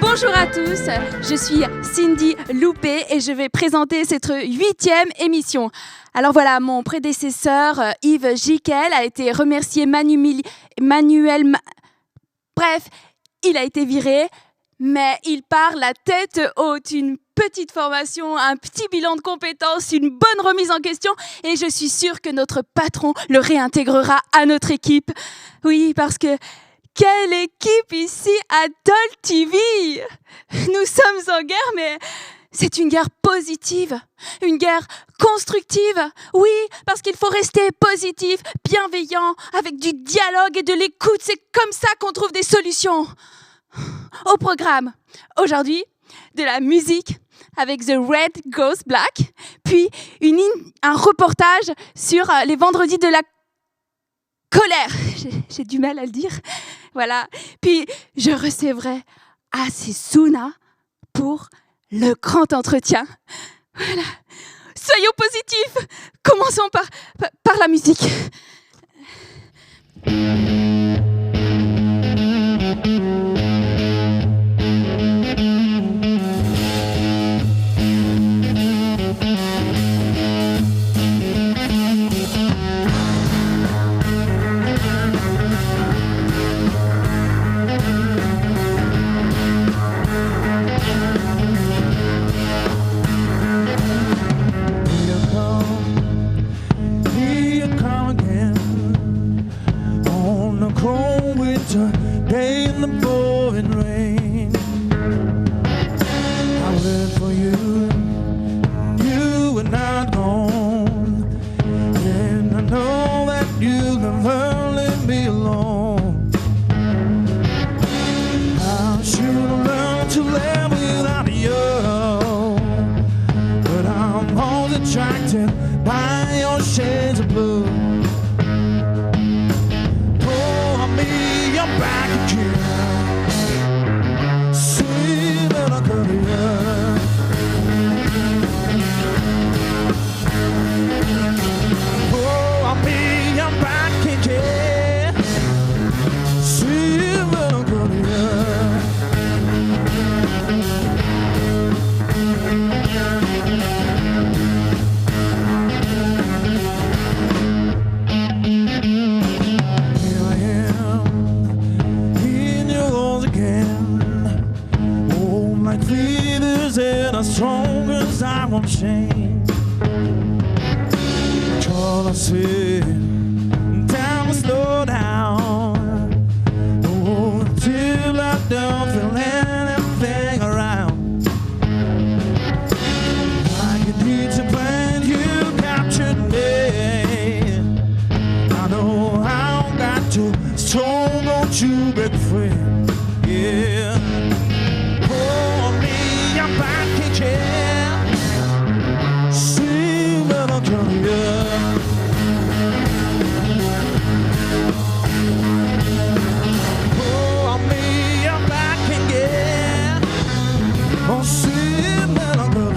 Bonjour à tous, je suis Cindy Loupé et je vais présenter cette 8e émission. Alors voilà, mon prédécesseur Yves Jiquel a été remercié Bref, il a été viré, mais il part la tête haute, une petite formation, un petit bilan de compétences, une bonne remise en question et je suis sûre que notre patron le réintégrera à notre équipe. Oui, parce que quelle équipe ici à Dol TV! Nous sommes en guerre, mais c'est une guerre positive, une guerre constructive. Oui, parce qu'il faut rester positif, bienveillant, avec du dialogue et de l'écoute. C'est comme ça qu'on trouve des solutions. Au programme, aujourd'hui, de la musique avec The Red Goes Black, puis un reportage sur les vendredis de la colère. J'ai du mal à le dire. Voilà. Puis, je recevrai Asisuna pour le grand entretien. Voilà. Soyons positifs. Commençons par la musique. Day in the pouring rain, I wait for you. You were not gone, and I know that you'll never leave me alone. I should have learned to live without you, but I'm always attracted by your shades of blue. Back again, sweet little girl. Oh, I'm back again, sweet little girl. As strong as I won't change. All I see, time will slow down. Oh, until I don't feel anything around. Like a need to find you captured me. I know I've got to strong, don't you break free. Yeah. Back again, sweet little girl. Oh, me, I'm back again. Oh, sweet little girl.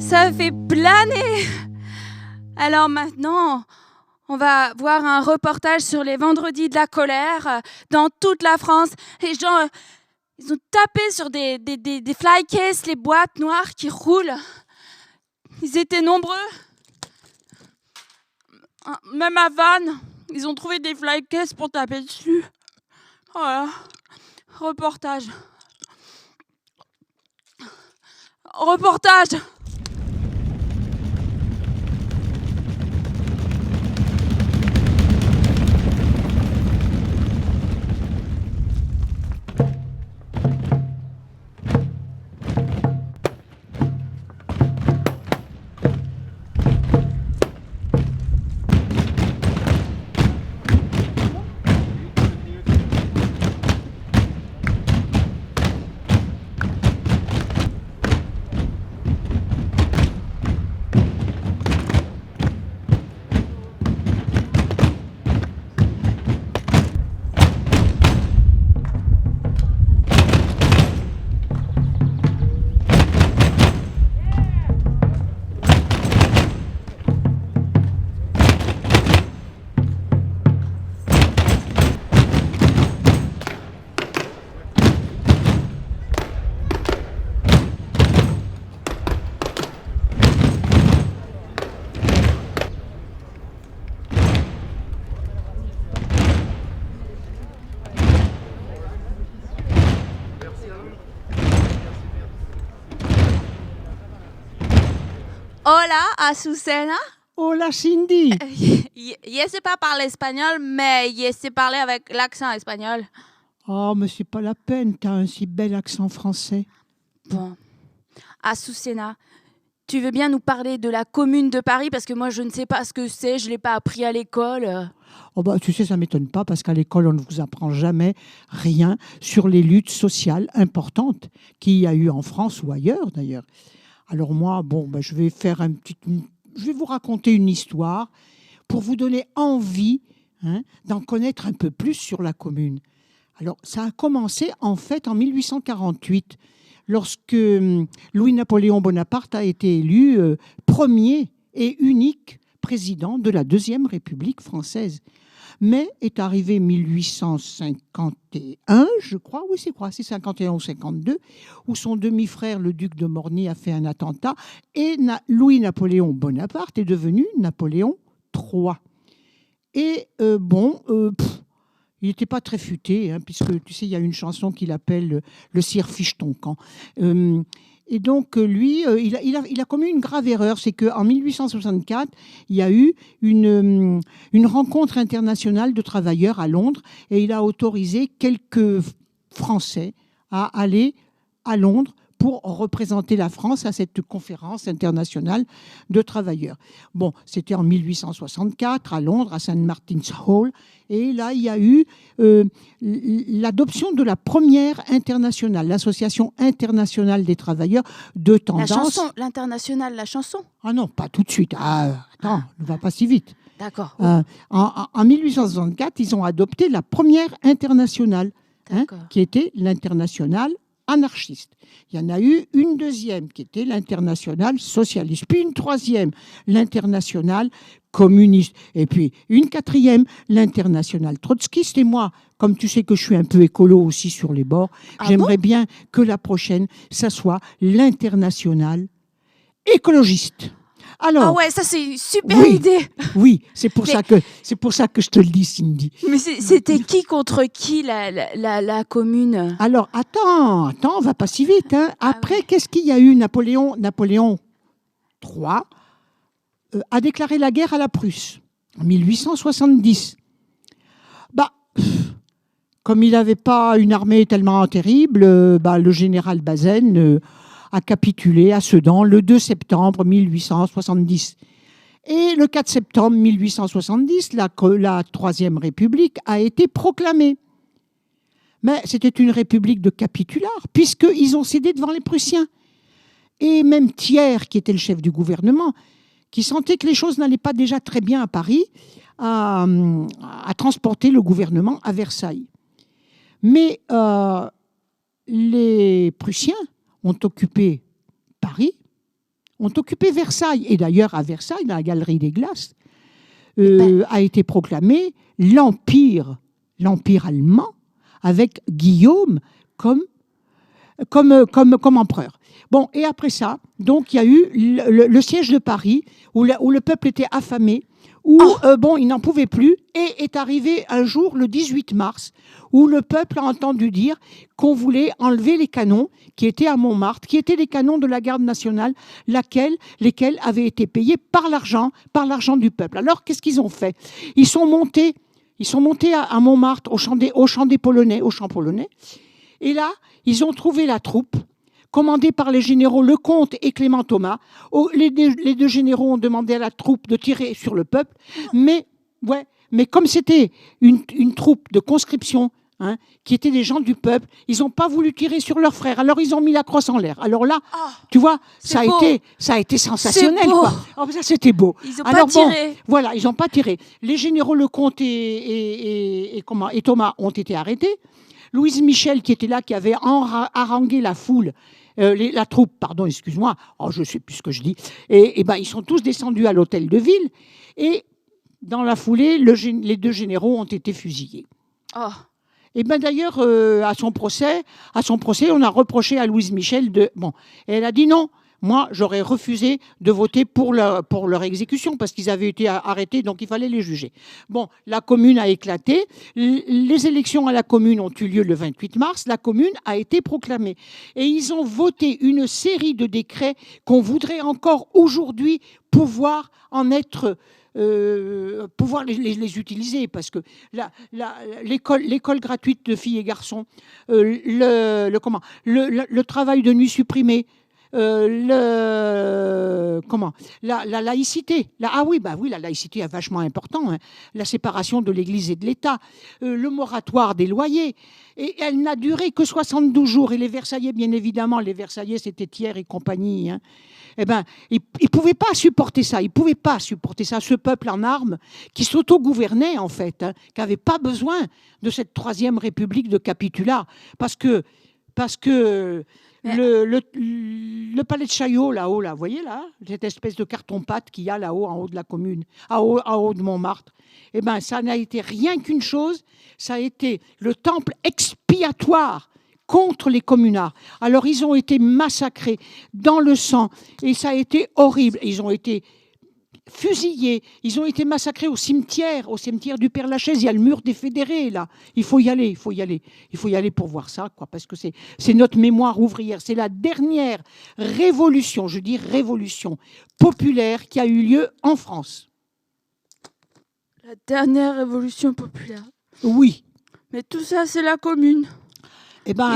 Ça fait planer. Alors maintenant, on va voir un reportage sur les vendredis de la colère dans toute la France. Les gens, ils ont tapé sur des fly cases, les boîtes noires qui roulent. Ils étaient nombreux. Même à Vannes, ils ont trouvé des fly cases pour taper dessus. Voilà. Reportage. Reportage. Hola, Azucena. Hola Cindy. Je sais pas parler espagnol, mais je sais parler avec l'accent espagnol. Oh, mais c'est pas la peine, t'as un si bel accent français. Bon, Azucena, tu veux bien nous parler de la Commune de Paris? Parce que moi, je ne sais pas ce que c'est, je l'ai pas appris à l'école. Oh bah, tu sais, ça m'étonne pas parce qu'à l'école, on ne vous apprend jamais rien sur les luttes sociales importantes qu'il y a eu en France ou ailleurs d'ailleurs. Alors moi, bon, bah, je vais vous raconter une histoire pour vous donner envie d'en connaître un peu plus sur la Commune. Alors, ça a commencé en fait en 1848, lorsque Louis-Napoléon Bonaparte a été élu premier et unique président de la Deuxième République française. Mais est arrivé 1851, je crois, oui c'est quoi, c'est 51 ou 52, où son demi-frère, le duc de Morny, a fait un attentat et Louis-Napoléon Bonaparte est devenu Napoléon III. Et il n'était pas très futé, puisque tu sais, il y a une chanson qu'il appelle le Sire fiche ton camp. Et donc, lui, il a commis une grave erreur. C'est qu'en 1864, il y a eu une rencontre internationale de travailleurs à Londres et il a autorisé quelques Français à aller à Londres pour représenter la France à cette conférence internationale de travailleurs. Bon, c'était en 1864 à Londres, à St. Martin's Hall. Et là, il y a eu l'adoption de la première internationale, l'Association internationale des travailleurs de tendance. La chanson, l'internationale, la chanson? Ah non, pas tout de suite. Ah, attends, ne va pas si vite. D'accord. En 1864, ils ont adopté la première internationale, qui était l'internationale anarchiste. Il y en a eu une deuxième qui était l'internationale socialiste, puis une troisième, l'internationale communiste, et puis une quatrième, l'internationale trotskiste. Et moi, comme tu sais que je suis un peu écolo aussi sur les bords, j'aimerais bien que la prochaine, ça soit l'internationale écologiste. Alors, ah ouais, ça c'est une super idée. Oui, c'est pour ça que je te le dis, Cindy. Mais c'était qui contre qui la Commune? Alors attends, on va pas si vite. Après, qu'est-ce qu'il y a eu? Napoléon III a déclaré la guerre à la Prusse en 1870. Comme il n'avait pas une armée tellement terrible, le général Bazaine a capitulé à Sedan le 2 septembre 1870. Et le 4 septembre 1870, la Troisième République a été proclamée. Mais c'était une république de capitulars, puisqu'ils ont cédé devant les Prussiens. Et même Thiers, qui était le chef du gouvernement, qui sentait que les choses n'allaient pas déjà très bien à Paris, a transporté le gouvernement à Versailles. Mais les Prussiens ont occupé Paris ont occupé Versailles. Et d'ailleurs, à Versailles, dans la Galerie des Glaces, a été proclamé l'Empire allemand, avec Guillaume comme empereur. Bon, et après ça, donc il y a eu le siège de Paris, où le peuple était affamé, où il n'en pouvait plus, et est arrivé un jour, le 18 mars, où le peuple a entendu dire qu'on voulait enlever les canons qui étaient à Montmartre, qui étaient les canons de la garde nationale, lesquels avaient été payés par l'argent du peuple. Alors, qu'est-ce qu'ils ont fait ? Ils sont montés à Montmartre, au champ polonais, et là, ils ont trouvé la troupe, commandée par les généraux Lecomte et Clément Thomas. Les deux généraux ont demandé à la troupe de tirer sur le peuple, mais comme c'était une troupe de conscription, qui étaient des gens du peuple, ils n'ont pas voulu tirer sur leurs frères. Alors, ils ont mis la crosse en l'air. Alors là, tu vois, ça a été sensationnel. Quoi. Alors, ça, c'était beau. Ils n'ont pas tiré. Voilà, ils n'ont pas tiré. Les généraux Lecomte et Thomas ont été arrêtés. Louise Michel, qui était là, qui avait harangué la foule, la troupe, pardon, excuse-moi, je ne sais plus ce que je dis, et ils sont tous descendus à l'hôtel de ville, et dans la foulée, les deux généraux ont été fusillés. Oh. Et d'ailleurs, à son procès, on a reproché à Louise Michel et elle a dit non. Moi, j'aurais refusé de voter pour leur exécution parce qu'ils avaient été arrêtés, donc il fallait les juger. Bon, la commune a éclaté. Les élections à la commune ont eu lieu le 28 mars. La commune a été proclamée. Et ils ont voté une série de décrets qu'on voudrait encore aujourd'hui pouvoir les utiliser, parce que l'école gratuite de filles et garçons, le travail de nuit supprimé, la laïcité. La laïcité est vachement important. La séparation de l'Église et de l'État, le moratoire des loyers. Et elle n'a duré que 72 jours. Et les Versaillais, bien évidemment, c'était Thiers et compagnie. Ils ne pouvaient pas supporter ça. Ce peuple en armes qui s'autogouvernait, en fait, qui n'avait pas besoin de cette troisième république de capitulats. Parce que le palais de Chaillot, là-haut, vous voyez là, cette espèce de carton-pâte qu'il y a là-haut, en haut de la commune, en haut de Montmartre, ça n'a été rien qu'une chose, ça a été le temple expiatoire contre les communards. Alors, ils ont été massacrés dans le sang, et ça a été horrible. Ils ont été fusillés, ils ont été massacrés au cimetière du Père-Lachaise. Il y a le mur des fédérés, là. Il faut y aller pour voir ça, quoi, parce que c'est notre mémoire ouvrière. C'est la dernière révolution populaire qui a eu lieu en France. La dernière révolution populaire. Oui. Mais tout ça, c'est la commune.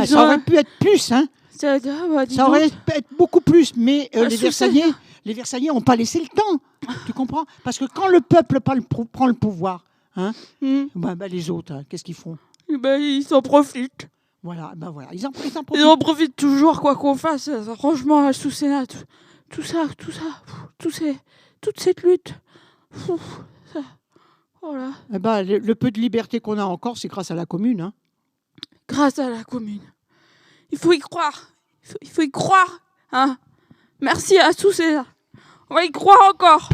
Ça aurait pu être plus, ça aurait pu être beaucoup plus, mais les Versaillais n'ont pas laissé le temps. Tu comprends ? Parce que quand le peuple prend le pouvoir, les autres, qu'est-ce qu'ils font ? Ils s'en profitent. Voilà, ils en profitent. Ils en profitent toujours, quoi qu'on fasse. Franchement, sous Sénat, toute cette lutte. Voilà. Le peu de liberté qu'on a encore, c'est grâce à la commune. Grâce à la commune. Il faut y croire. Il faut y croire. Merci à tous ces... On va y croire encore.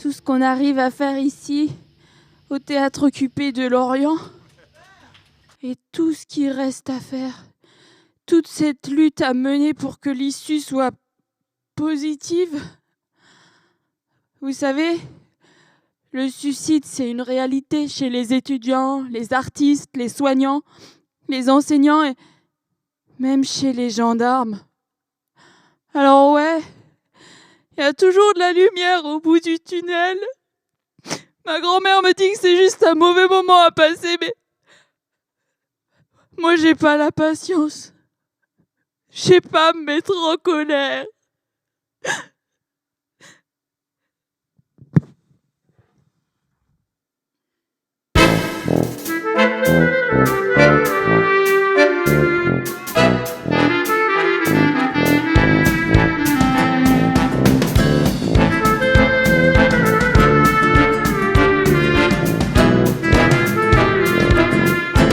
Tout ce qu'on arrive à faire ici, au théâtre occupé de Lorient, et tout ce qui reste à faire, toute cette lutte à mener pour que l'issue soit positive. Vous savez, le suicide, c'est une réalité chez les étudiants, les artistes, les soignants, les enseignants et même chez les gendarmes. Alors ouais, il y a toujours de la lumière au bout du tunnel. Ma grand-mère me dit que c'est juste un mauvais moment à passer, mais moi j'ai pas la patience. Je sais pas me mettre en colère.